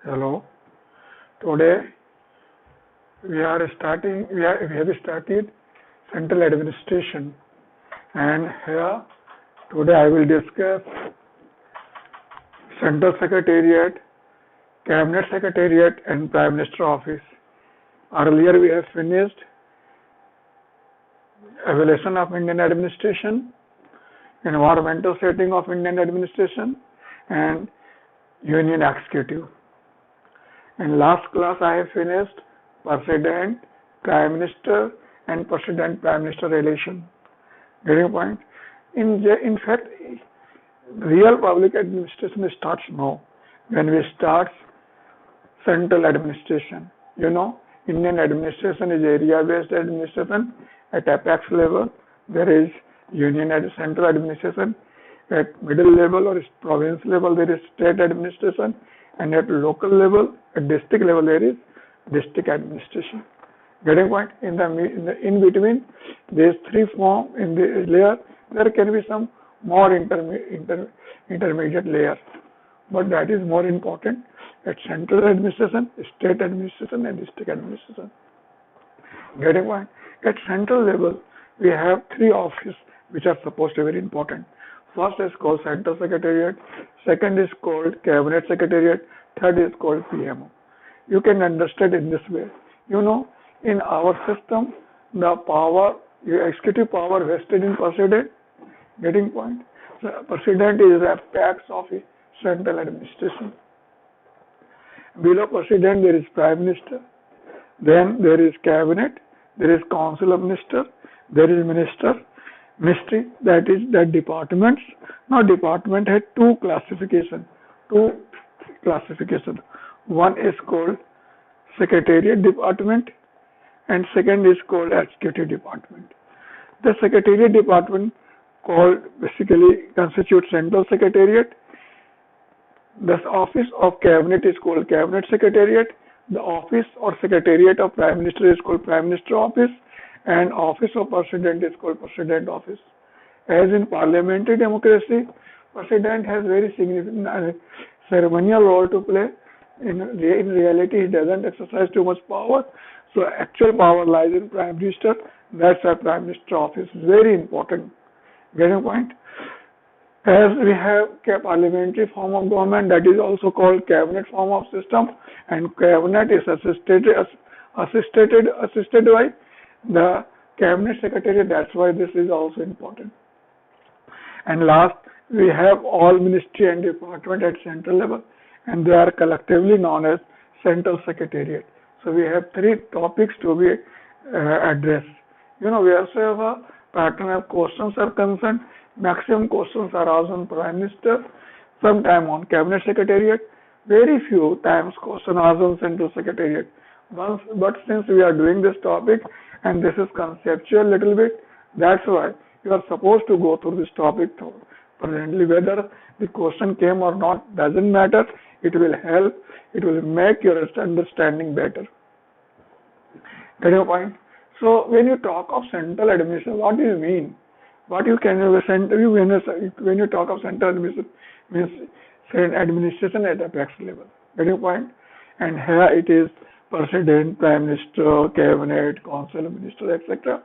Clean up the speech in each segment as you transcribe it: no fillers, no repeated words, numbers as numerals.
Hello. Today we are starting. We have started central administration, and here today I will discuss central secretariat, cabinet secretariat, and prime minister office. Earlier we have finished evaluation of Indian administration, environmental setting of Indian administration, and union executive. In last class, I have finished President, Prime Minister, and President Prime Minister relation. Getting point? In fact, real public administration starts now when we start central administration. Indian administration is area-based administration at apex level. There is union and central administration. At middle level or province level, there is state administration, and at local level, at district level, there is district administration. Getting point? In between these three forms in the layer, there can be some more intermediate layers, but that is more important at central administration, state administration, and district administration. Getting point? At central level, we have three offices which are supposed to be very important. First is called Central Secretariat, second is called Cabinet Secretariat, third is called PMO. You can understand in this way. In our system, the executive power vested in President. Getting point? So President is the apex of central administration. Below President, there is Prime Minister, then there is Cabinet, there is Council of Ministers, there is Ministry, that is the departments. Now department had two classification. One is called Secretariat Department and second is called Executive Department. The Secretariat Department basically constitutes Central Secretariat. The office of Cabinet is called Cabinet Secretariat. The office or Secretariat of Prime Minister is called Prime Minister Office, and office of President is called President Office. As in parliamentary democracy, President has very significant ceremonial role to play. In reality, he doesn't exercise too much power, so actual power lies in Prime Minister. That's why Prime Minister Office is very important. Getting point? As we have a parliamentary form of government, that is also called cabinet form of system, and cabinet is assisted by the cabinet secretary. That's why this is also important. And last, we have all ministry and department at central level, and they are collectively known as Central Secretariat. So we have three topics to be addressed. We also have a pattern of questions are concerned. Maximum questions are asked on Prime Minister, sometime on Cabinet Secretariat, very few times question asked on Central Secretariat. But since we are doing this topic and this is conceptual little bit, that's why you are supposed to go through this topic presently. Whether the question came or not doesn't matter. It will help. It will make your understanding better. Get your point? So when you talk of central administration, what do you mean? When you talk of central administration, means administration at apex level. Get your point? And here it is President, Prime Minister, Cabinet, Council of Ministers, etc.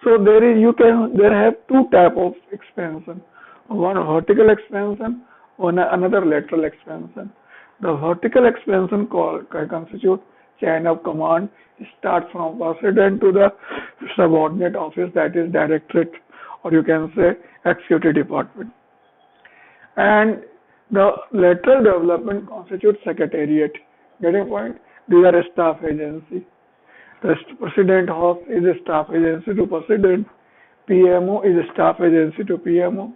So there have two type of expansion. One vertical expansion, another lateral expansion. The vertical expansion constitutes chain of command. It starts from President to the subordinate office, that is Directorate, or you can say Executive Department. And the lateral development constitutes Secretariat. Getting point? These are a staff agency. The President House is a staff agency to President. PMO is a staff agency to PM.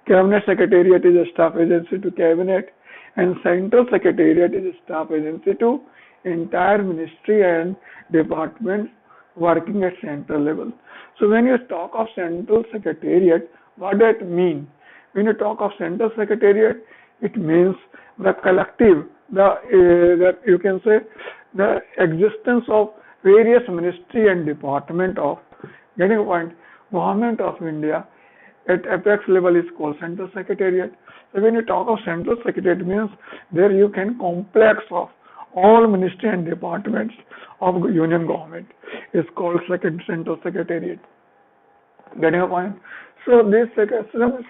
Cabinet Secretariat is a staff agency to Cabinet. And Central Secretariat is a staff agency to entire ministry and departments working at central level. So when you talk of Central Secretariat, what does it mean? When you talk of Central Secretariat, it means the collective, you can say the existence of various ministry and department of, getting a point, Government of India at apex level is called central secretariat. So when you talk of central secretariat, it means there you can complex of all ministry and departments of union government is called central secretariat. Getting a point? So this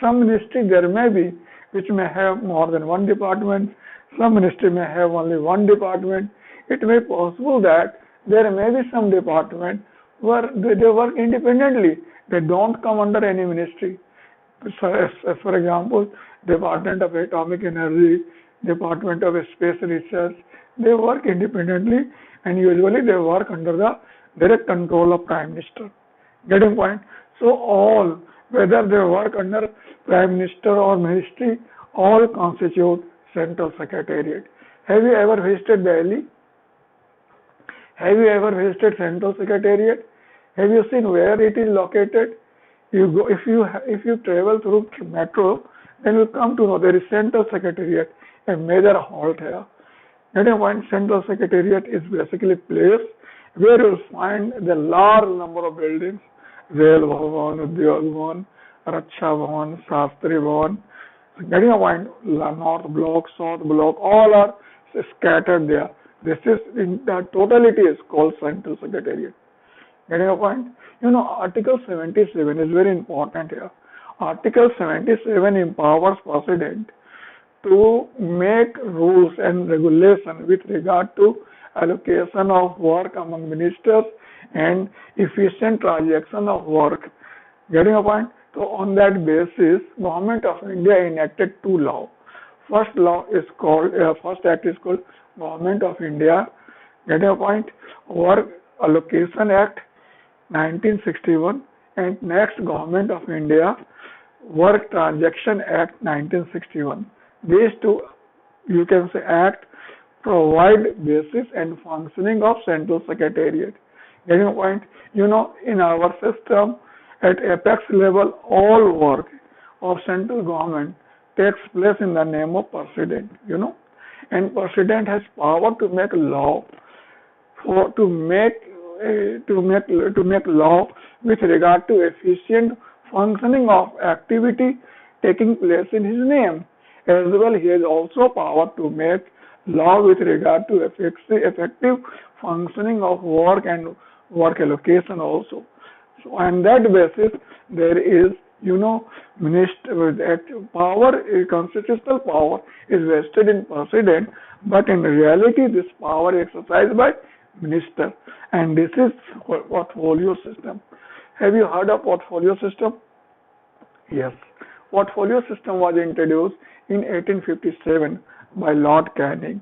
some ministry there may be which may have more than one department. Some ministry may have only one department. It may be possible that there may be some department where they work independently. They don't come under any ministry. So as for example, Department of Atomic Energy, Department of Space Research, they work independently and usually they work under the direct control of Prime Minister. Getting point? So all, whether they work under Prime Minister or Ministry, all constitute Central Secretariat. Have you ever visited Delhi? Have you ever visited Central Secretariat? Have you seen where it is located? You go if you travel through metro, then you come to know there is Central Secretariat, a major halt here. Getting point? Central Secretariat is basically a place where you will find the large number of buildings, Rail Bhavan, Udyog Bhavan, Raksha Bhavan, Shastri Bhavan. Getting a point? North Block, South Block, all are scattered there. This is in the totality is called Central Secretariat. Getting a point? You know, Article 77 is very important here. Article 77 empowers President to make rules and regulation with regard to allocation of work among ministers and efficient transaction of work. Getting a point? So on that basis, Government of India enacted two laws. First act is called Government of India, getting a point, Work Allocation Act 1961, and next Government of India Work Transaction Act 1961. These two, you can say, act provide basis and functioning of Central Secretariat. Getting a point? You know, in our system, at apex level, all work of central government takes place in the name of President, you know, and President has power to make law to make law with regard to efficient functioning of activity taking place in his name. As well, he has also power to make law with regard to effective functioning of work and work allocation also. So on that basis, there is, you know, constitutional power is vested in President, but in reality this power is exercised by Minister, and this is portfolio system. Have you heard of portfolio system? Yes. Portfolio system was introduced in 1857 by Lord Canning.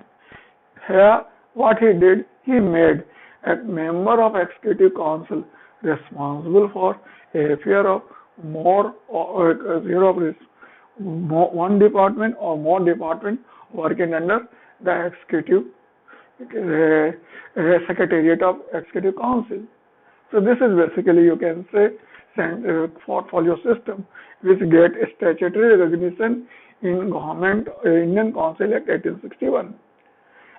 Here, what he did, he made a member of Executive Council responsible for a affair of one department or more department working under the Executive Secretariat of Executive Council. So this is basically, you can say, portfolio system which get statutory recognition in Government Indian Council Act 1861,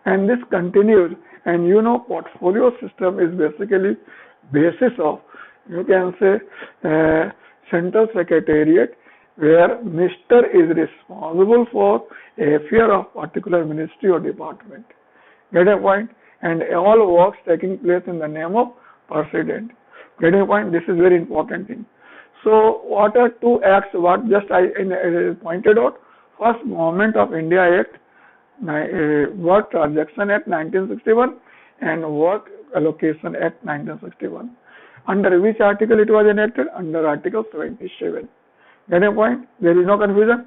and this continues. And you know, portfolio system is basically basis of, you can say, Central Secretariat, where Minister is responsible for a affair of particular ministry or department. Get a point? And all works taking place in the name of President. Get a point? This is very important thing. So what are two acts? What just I pointed out? First, Government of India Act, Work Transaction Act 1961, and Work Allocation Act 1961. Under which article it was enacted? Under Article 77. Get a point? There is no confusion.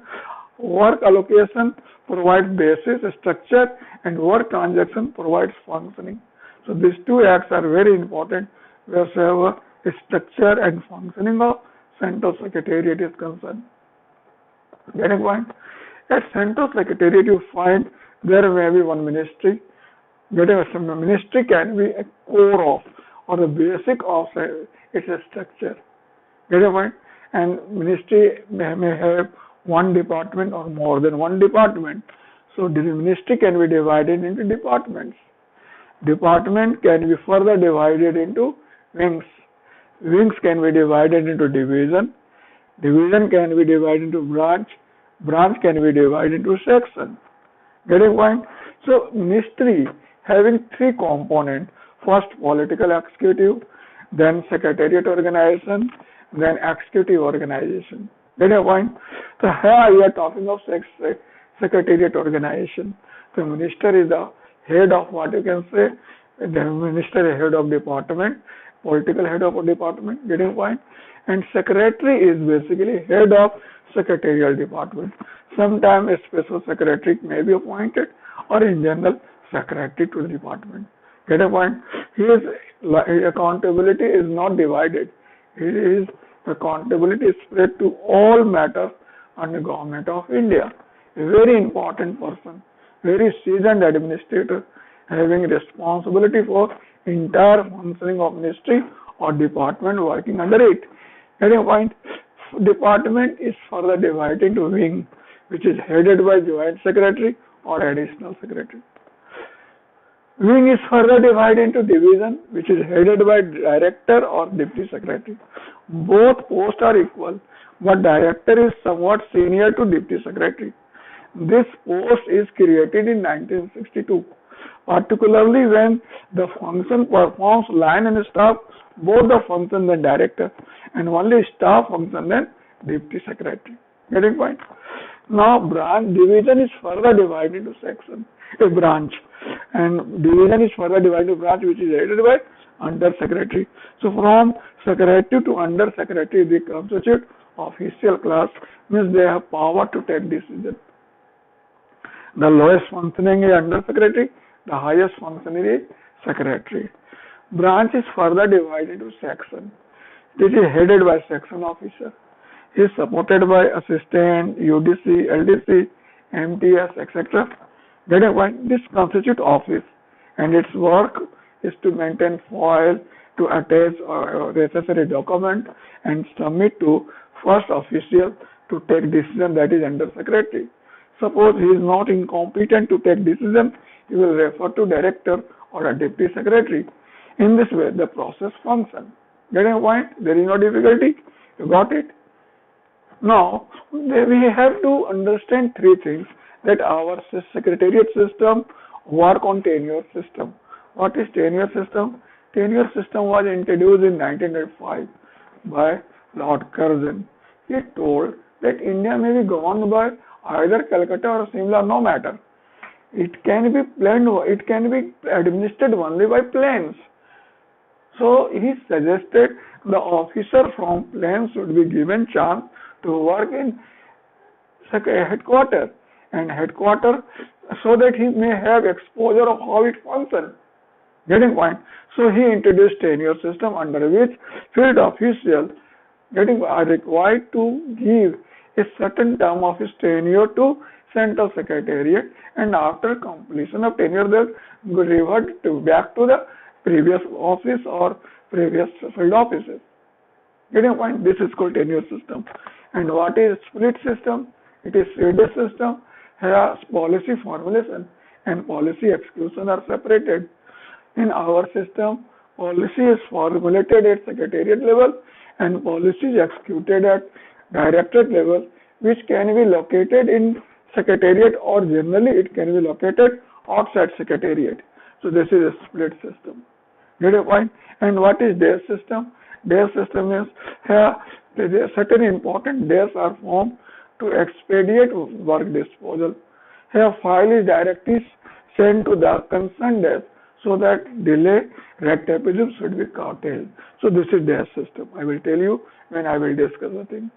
Work allocation provides basis, structure, and work transaction provides functioning. So these two acts are very important wherever structure and functioning of Central Secretariat is concerned. Get a point? At Central Secretariat you find there may be one ministry. Get a ministry can be a core of or the basic of its structure. Get a point? And ministry may have one department or more than one department. So the ministry can be divided into departments. Department can be further divided into wings. Wings can be divided into division. Division can be divided into branch. Branch can be divided into section. Getting point? So ministry having three components. First political executive, then secretariat organization, then executive organization. Get a point? So here we are talking of secretariat organization. The minister is the head of what you can say, the minister is head of department, political head of a department, getting point? And secretary is basically head of secretarial department. Sometimes a special secretary may be appointed or in general secretary to the department. Get a point? His accountability is not divided. His accountability is spread to all matters under government of India. A very important person, very seasoned administrator, having responsibility for entire functioning of ministry or department working under it. Get a point? Department is further divided into wing, which is headed by joint secretary or additional secretary. Wing is further divided into division, which is headed by director or deputy secretary. Both posts are equal, but director is somewhat senior to deputy secretary. This post is created in 1962, particularly when the function performs line and staff, both the function then director, and only staff function then deputy secretary. Getting point? Now branch division is further divided into section, a branch, and division is further divided into branch, which is headed by under secretary. So from secretary to under secretary, they constitute official class, means they have power to take decision. The lowest functioning is under secretary, the highest functioning is secretary. Branch is further divided into section. This is headed by section officer. He is supported by assistant, UDC, LDC, MTS, etc. Getting point? This constitutes office, and its work is to maintain file, to attach necessary document, and submit to first official to take decision, that is under secretary. Suppose he is not incompetent to take decision, he will refer to director or a deputy secretary. In this way, the process functions. Getting a point? There is no difficulty. You got it? Now, we have to understand three things: that our secretariat system work on tenure system. What is tenure system? Tenure system was introduced in 1905 by Lord Curzon. He told that India may be governed by either Calcutta or Simla, no matter. It can be planned, it can be administered only by plains. So he suggested the officer from plains should be given chance to work in headquarters so that he may have exposure of how it functions. Getting point? So he introduced tenure system, under which field officials are required to give a certain term of his tenure to central secretariat, and after completion of tenure they revert back to the previous office or previous field offices. Getting point? This is called tenure system. And what is split system? It is Swedish system. Here policy formulation and policy execution are separated. In our system, policy is formulated at secretariat level and policy is executed at directorate level, which can be located in secretariat or generally it can be located outside secretariat. So this is a split system. Get a point? And what is DAS system? DAS system is here certain important days are formed to expedite work disposal. Here file is directly sent to the concerned desk so that delay, red tapeism should be curtailed. So this is DAS system. I will tell you when I will discuss the thing.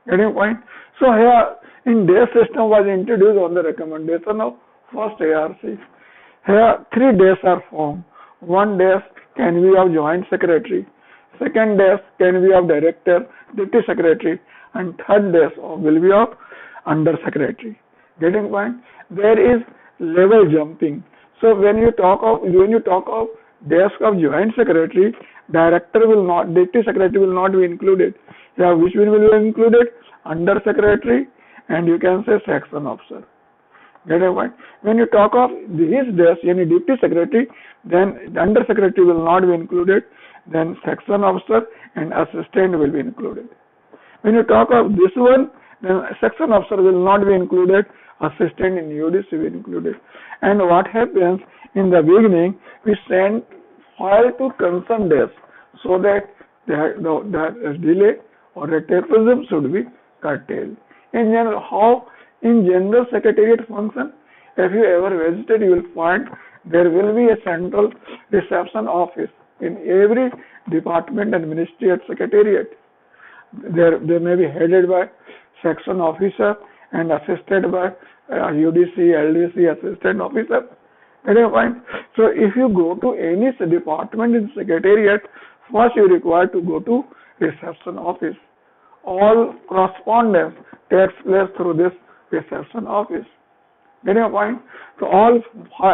Getting point? So here in DAS system was introduced on the recommendation of first ARC. Here three DAS are formed. One DAS can be of joint secretary. Second DAS can be of director, deputy secretary, and third DAS will be of under secretary. Getting point? There is level jumping. So when you talk of desk of joint secretary, director will not, deputy secretary will not be included. Yeah, which will be included? Under secretary, and you can say section officer. Get a point? When you talk of his desk, any deputy secretary, then under secretary will not be included. Then section officer and assistant will be included. When you talk of this one, then section officer will not be included, assistant in UDC will be included. And what happens in the beginning, we send file to concerned desk so that the delay or the terrorism should be curtailed. In general, how in general secretariat function, if you ever visited, you will find there will be a central reception office in every department and ministry at secretariat. They may be headed by section officer and assisted by UDC, LDC, assistant officer. So if you go to any department in secretariat, first you require to go to reception office. All correspondence takes place through this reception office. Getting a point? So all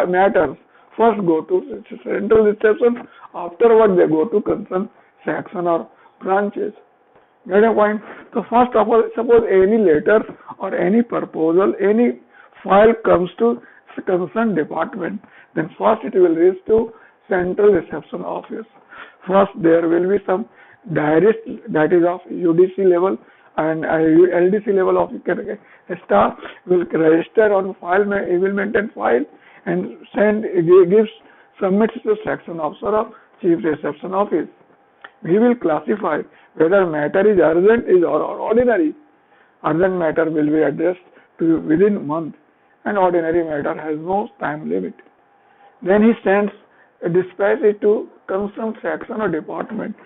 matters first go to central reception, afterward they go to concerned section or branches. Get a point? So first of all, suppose any letter or any proposal, any file comes to concerned department, then first it will reach to central reception office. First there will be some diarist, that is of UDC level and LDC level of staff will register on file, he will maintain file and submits to section officer of chief reception office. He will classify whether matter is urgent or ordinary. Urgent matter will be addressed to within a month and ordinary matter has no time limit. Then he sends a dispatch it to concerned section or department,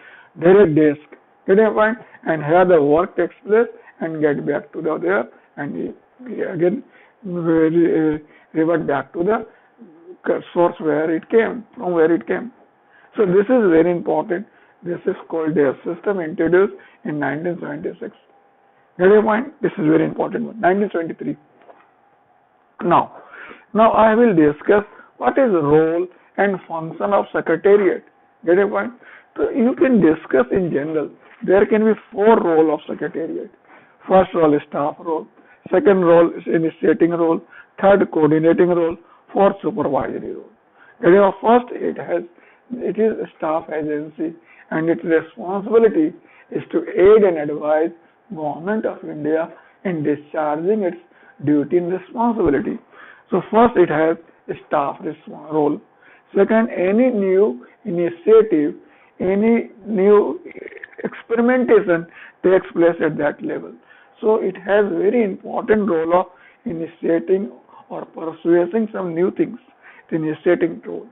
direct desk, get a point, and here the work takes place and get back to there and he again revert back to the source where it came, from where it came. So this is very important. This is called DES system, introduced in 1976. Get a point? This is very important one. 1973. Now I will discuss what is the role and function of secretariat. Get a point? So you can discuss in general. There can be 4 roles of secretariat. First role is staff role. Second role is initiating role. Third, coordinating role. Fourth, supervisory role. First, it is a staff agency and its responsibility is to aid and advise Government of India in discharging its duty and responsibility. So first it has a staff role. Second, any new initiative, any new experimentation takes place at that level. So it has very important role of initiating or pursuing some new things, initiating role.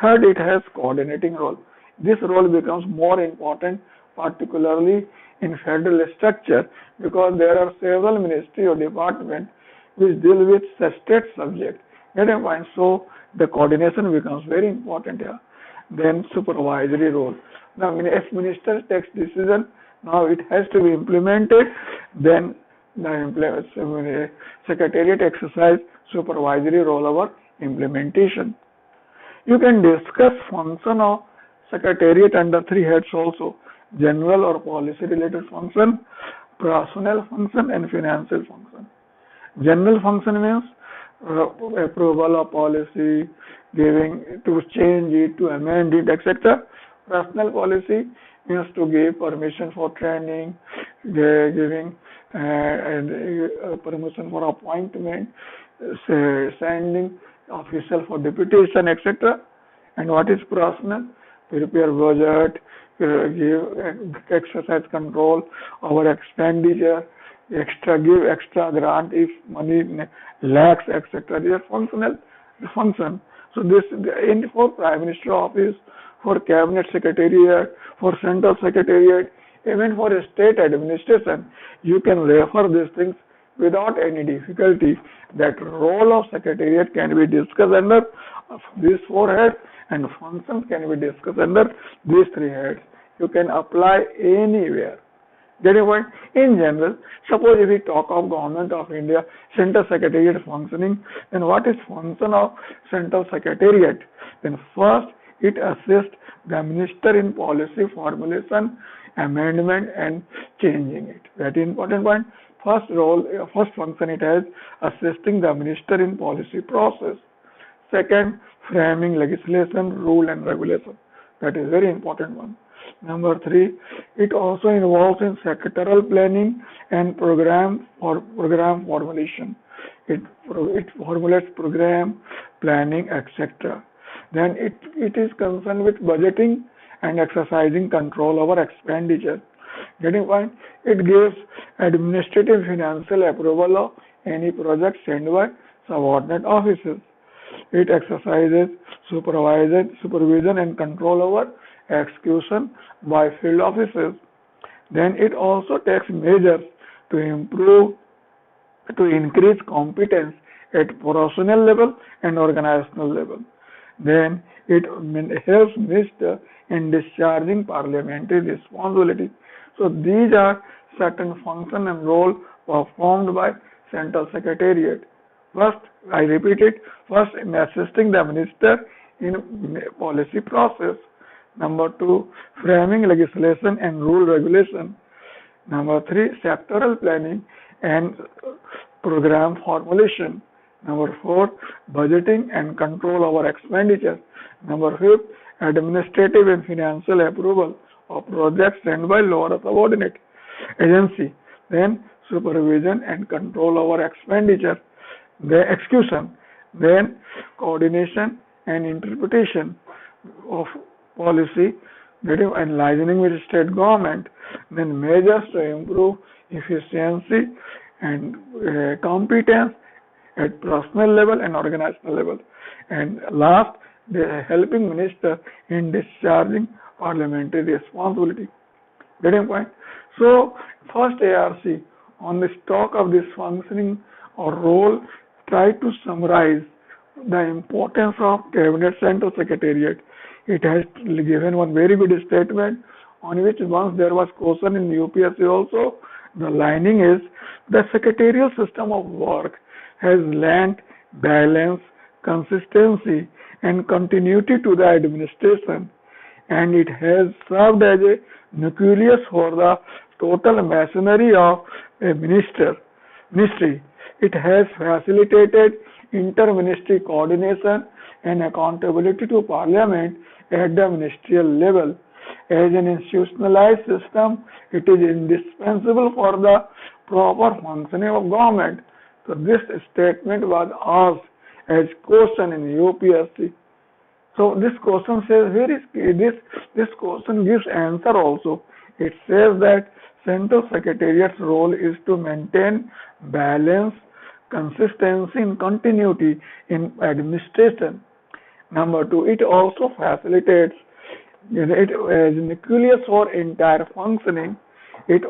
Third, it has coordinating role. This role becomes more important, particularly in federal structure, because there are several ministry or departments which deal with state subject. Get a point? So the coordination becomes very important here. Then supervisory role. Now, if minister takes decision, now it has to be implemented. Then the secretariat exercise supervisory role over implementation. You can discuss function of secretariat under 3 heads also: general or policy related function, personnel function and financial function. General function means approval of policy, giving to change it, to amend it, etc. Personnel policy means to give permission for training, giving permission for appointment, sending official for deputation, etc. And what is personnel? Prepare budget, give exercise control over expenditure, give extra grant if money lacks, etc. They are functional function. So this for Prime Minister office, for Cabinet Secretariat, for Central Secretariat, even for state administration, you can refer these things without any difficulty. That role of Secretariat can be discussed under these 4 heads and functions can be discussed under these 3 heads. You can apply anywhere. Get a point? In general, suppose if we talk of Government of India, Central Secretariat functioning, then what is function of Central Secretariat? Then first, it assists the Minister in policy formulation, amendment and changing it. That is important point. First function it has assisting the Minister in policy process. Second, framing legislation, rule and regulation. That is very important one. Number three, it also involves in sectoral planning and program formulation. It formulates program, planning, etc. Then it is concerned with budgeting and exercising control over expenditure. Getting point? It gives administrative financial approval of any project sent by subordinate officers. It exercises supervision and control over execution by field officers. Then it also takes measures to increase competence at professional level and organizational level. Then it helps minister in discharging parliamentary responsibility. So these are certain function and role performed by Central Secretariat. First, I repeat it, first in assisting the minister in policy process. Number two, framing legislation and rule regulation. Number three, sectoral planning and program formulation. Number four, budgeting and control over expenditure. Number fifth, administrative and financial approval of projects sent by lower subordinate agency. Then supervision and control over expenditure. The execution. Then coordination and interpretation of policy, that is enlightening with state government. Then measures to improve efficiency and competence at personal level and organizational level. And last, they are helping minister in discharging parliamentary responsibility. Getting point? So, first ARC, on the stock of this functioning or role, try to summarize the importance of Cabinet Central Secretariat. It has given one very good statement on which once there was question in UPSC also. The lining is the secretarial system of work has lent balance, consistency and continuity to the administration, and it has served as a nucleus for the total machinery of a ministry. It has facilitated inter-ministry coordination and accountability to Parliament at the ministerial level. As an institutionalized system, it is indispensable for the proper functioning of government. So this statement was asked as question in UPSC. So this question says this question gives answer also. It says that Central Secretariat's role is to maintain balance, consistency and continuity in administration. Number two, it also facilitates it as nucleus for entire functioning. It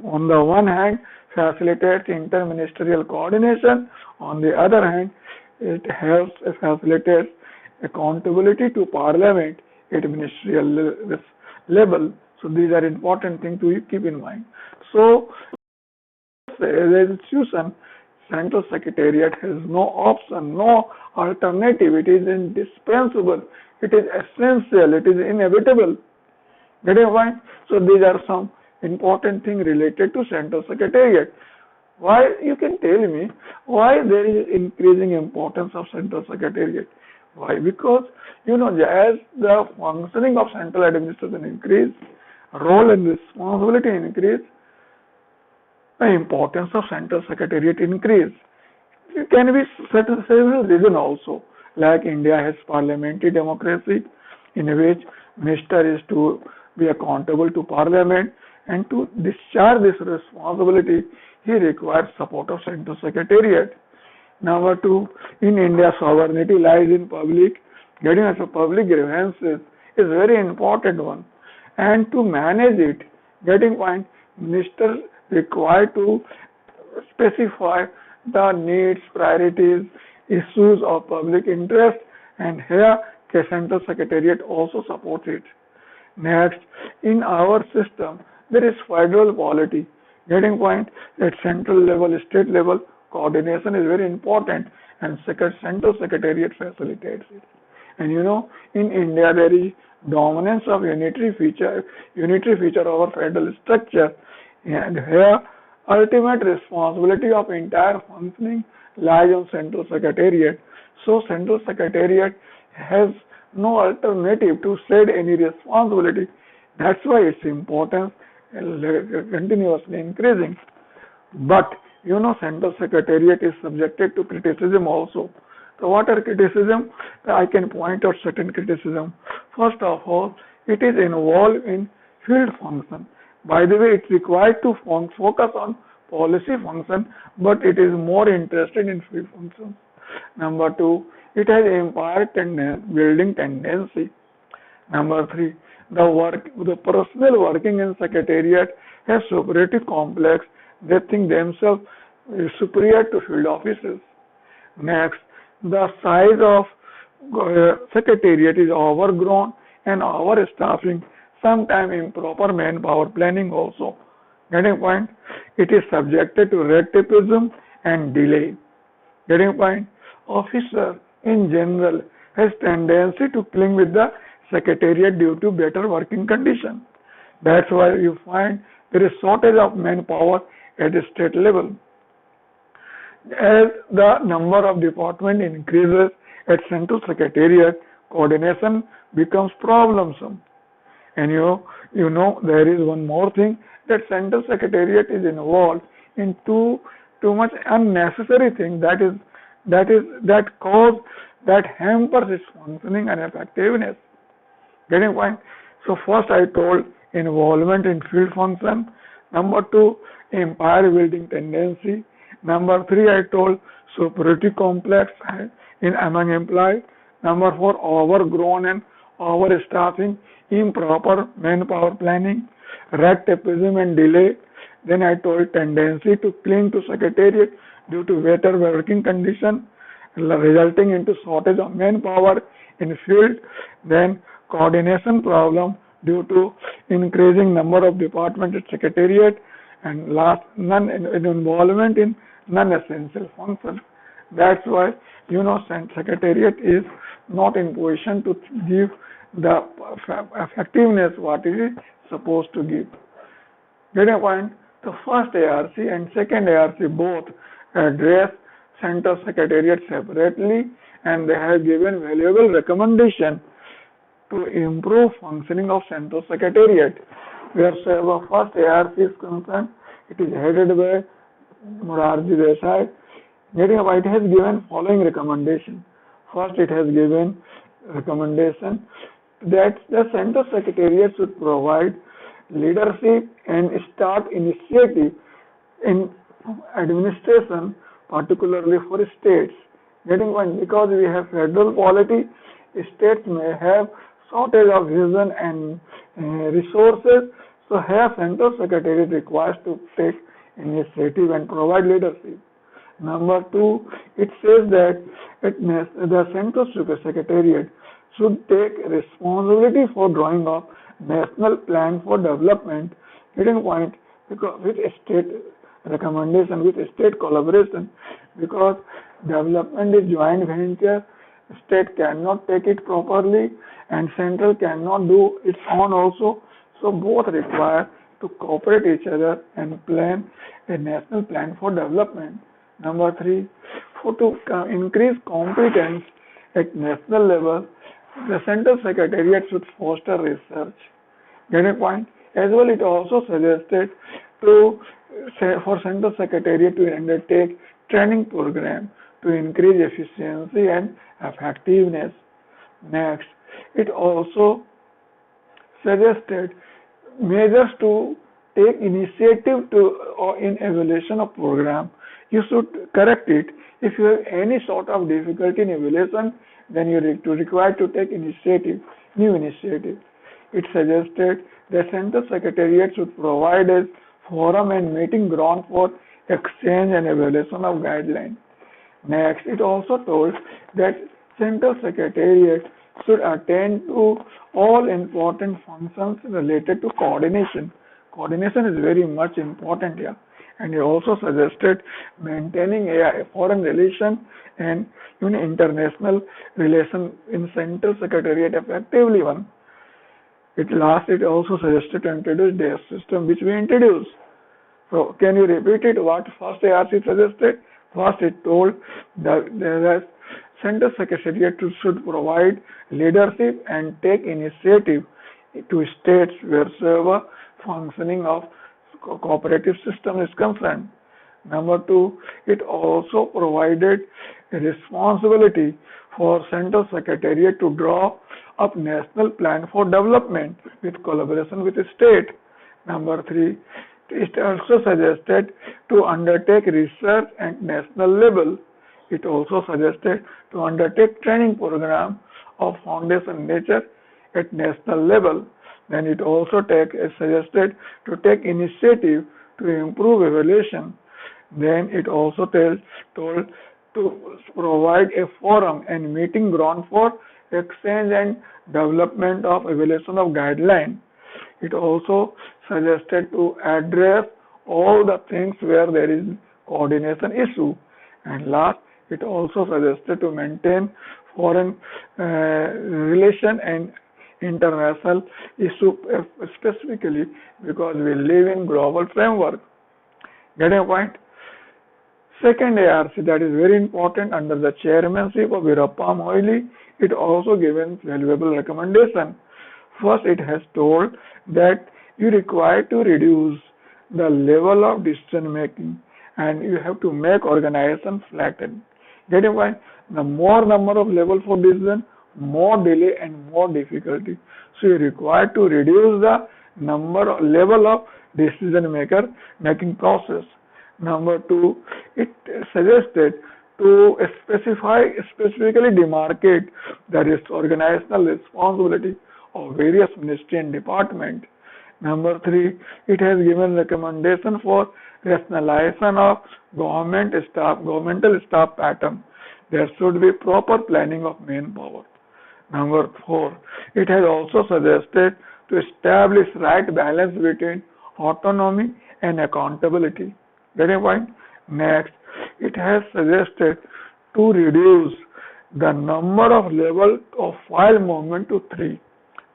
on the one hand facilitates interministerial coordination, on the other hand it helps facilitates accountability to Parliament at ministerial level. So these are important things to keep in mind. So as an institution, Central Secretariat has no option, no alternative. It is indispensable. It is essential. It is inevitable. Get a point? So these are some important things related to Central Secretariat. Why, you can tell me, why there is increasing importance of Central Secretariat? Why? Because, as the functioning of central administration increase, role and responsibility increase, the importance of Central Secretariat increase. It can be several reasons also, like India has parliamentary democracy in which minister is to be accountable to Parliament, and to discharge this responsibility he requires support of Central Secretariat. Number two, in India sovereignty lies in public. Getting us a public grievances is very important one, and to manage it, getting point, minister required to specify the needs, priorities, issues of public interest, and here the Central Secretariat also supports it. Next, in our system, there is federal polity. Getting point, at central level, state level, coordination is very important, and Central Secretariat facilitates it. And in India there is dominance of unitary feature of our federal structure, and here ultimate responsibility of entire functioning lies on Central Secretariat. So Central Secretariat has no alternative to shed any responsibility. That's why its importance is continuously increasing. But Central Secretariat is subjected to criticism also. So what are criticism? I can point out certain criticism. First of all, it is involved in field function. By the way, it's required to focus on policy function, but it is more interested in field function. Number two, it has empire building tendency. Number three, the personnel working in secretariat have superiority complex. They think themselves superior to field officers. Next, the size of secretariat is overgrown and overstaffing, sometimes improper manpower planning also. Getting point? It is subjected to red tapeism and delay. Getting point? Officer in general has tendency to cling with the secretariat due to better working conditions. That's why you find there is shortage of manpower at the state level. As the number of departments increases at Central Secretariat, coordination becomes problemsome. And there is one more thing, that Central Secretariat is involved in too much unnecessary thing that cause that hampers its functioning and effectiveness. Getting point? So first I told involvement in field function. Number two, empire building tendency. Number three, I told superiority complex in among employees. Number four, overgrown and overstaffing, improper manpower planning, red tapeism and delay. Then I told tendency to cling to secretariat due to better working condition, resulting into shortage of manpower in field. Then coordination problem due to increasing number of departments at secretariat, and last, involvement in non-essential functions. That's why secretariat is not in position to give the effectiveness what it is supposed to give. Get a point? The first ARC and second ARC both address Central Secretariat separately, and they have given valuable recommendation to improve functioning of Central Secretariat. Where the first ARC is concerned, it is headed by Morarji Desai. It has given following recommendation. First, it has given recommendation that the Central Secretariat should provide leadership and start initiative in administration, particularly for states. Because we have federal polity, states may have shortage of vision and resources, so here Central Secretariat requires to take initiative and provide leadership. Number two, it says that the Central Secretariat should take responsibility for drawing up national plan for development, because with state recommendation, with state collaboration, because development is joint venture, state cannot take it properly and central cannot do its own also, so both require to cooperate each other and plan a national plan for development. Number three, to increase competence at national level, the Central Secretariat should foster research. Get a point? As well, it also suggested for Central Secretariat to undertake training program to increase efficiency and effectiveness. Next, it also suggested measures to take initiative in evaluation of program. You should correct it. If you have any sort of difficulty in evaluation, then you are required to take new initiative. It suggested the Central Secretariat should provide a forum and meeting ground for exchange and evaluation of guidelines. Next, it also told that Central Secretariat should attend to all important functions related to coordination. Coordination is very much important here. And he also suggested maintaining a foreign relation and international relation in Central Secretariat effectively one. It also suggested to introduce DAS system, which we introduced. So can you repeat it? What first ARC suggested? First, it told that the Central Secretariat should provide leadership and take initiative to states wherever functioning of cooperative system is concerned. Number two, it also provided a responsibility for Central Secretariat to draw up national plan for development with collaboration with the state. Number three, it also suggested to undertake research at national level. It also suggested to undertake training program of foundation nature at national level. Then it also suggested to take initiative to improve evaluation. Then it also told to provide a forum and meeting ground for exchange and development of evaluation of guideline. It also suggested to address all the things where there is coordination issue. And last, it also suggested to maintain foreign relation and international issue specifically because we live in global framework. Get a point? Second ARC that is very important under the chairmanship of Veerappa Moily, it also given valuable recommendation. First, it has told that you require to reduce the level of decision making and you have to make organization flatten. Get a point? The more number of level for decision, more delay and more difficulty. So you require to reduce the level of decision making process. Number two, it suggested to specifically demarcate the organizational responsibility of various ministry and department. Number three, it has given recommendation for rationalization of governmental staff pattern. There should be proper planning of manpower. Number four, it has also suggested to establish right balance between autonomy and accountability. Get a point? Next, it has suggested to reduce the number of level of file movement to 3.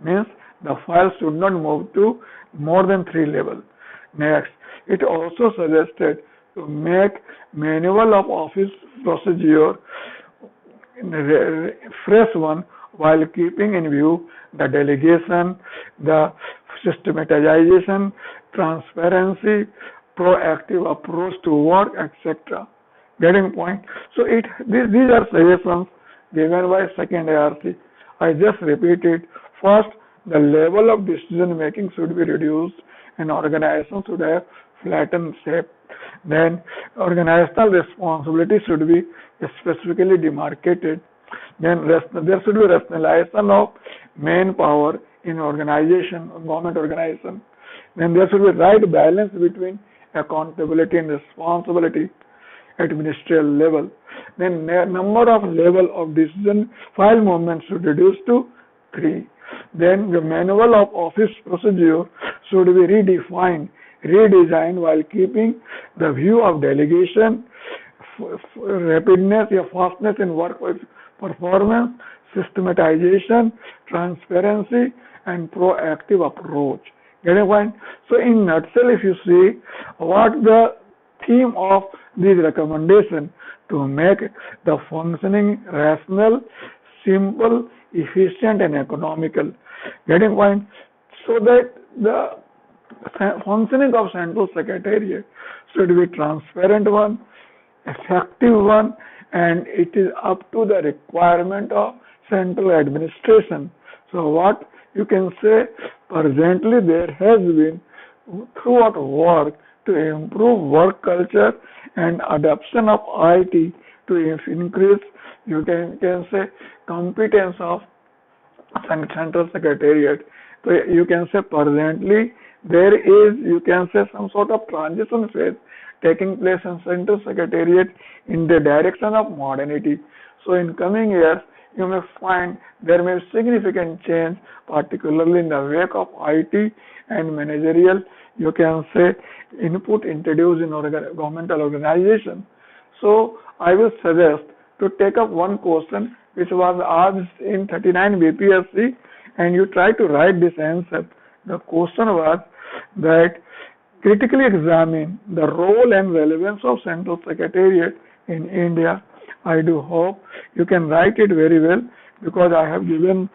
Means the file should not move to more than 3 levels. Next, it also suggested to make manual of office procedure fresh one while keeping in view the delegation, the systematization, transparency, proactive approach to work, etc. Getting point? So these are suggestions given by second ARC. I just repeated. First, the level of decision making should be reduced and organization should have flattened shape. Then organizational responsibility should be specifically demarcated. Then there should be rationalization of manpower in government organization. Then there should be right balance between accountability and responsibility at ministerial level. Then number of level of decision file movement should reduce to 3. Then the manual of office procedure should be redesigned while keeping the view of delegation, rapidness, fastness in work performance, systematization, transparency, and proactive approach. Get a point? So in nutshell, if you see what the theme of this recommendation to make the functioning rational, simple, efficient and economical. Getting point? So that the functioning of Central Secretariat should be transparent one, effective one, and it is up to the requirement of central administration. So what you can say, presently there has been throughout work to improve work culture and adoption of IT to increase, you can say, competence of Central Secretariat. So you can say presently there is, you can say, some sort of transition phase taking place in Central Secretariat in the direction of modernity. So in coming years, you may find there may be significant change, particularly in the wake of IT and managerial, you can say, input introduced in governmental organization. So I will suggest to take up one question which was asked in 39 BPSC and you try to write this answer. The question was that critically examine the role and relevance of Central Secretariat in India. I do hope you can write it very well because I have given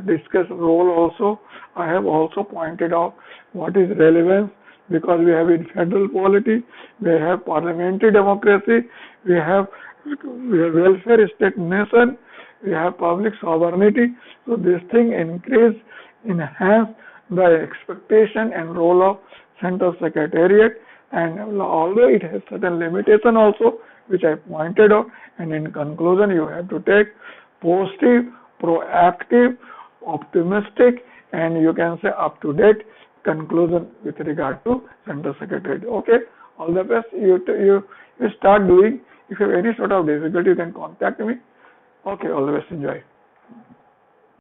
discussed role also. I have also pointed out what is relevance, because we have in federal polity, we have parliamentary democracy, we have welfare state nation, we have public sovereignty. So this thing enhance the expectation and role of central secretariat, and although it has certain limitation also, which I pointed out, and in conclusion you have to take positive, proactive, optimistic, and you can say up to date conclusion with regard to central secretariat. Okay, all the best. You start doing. If you have any sort of difficulty, you can contact me. Okay, all the best. Enjoy.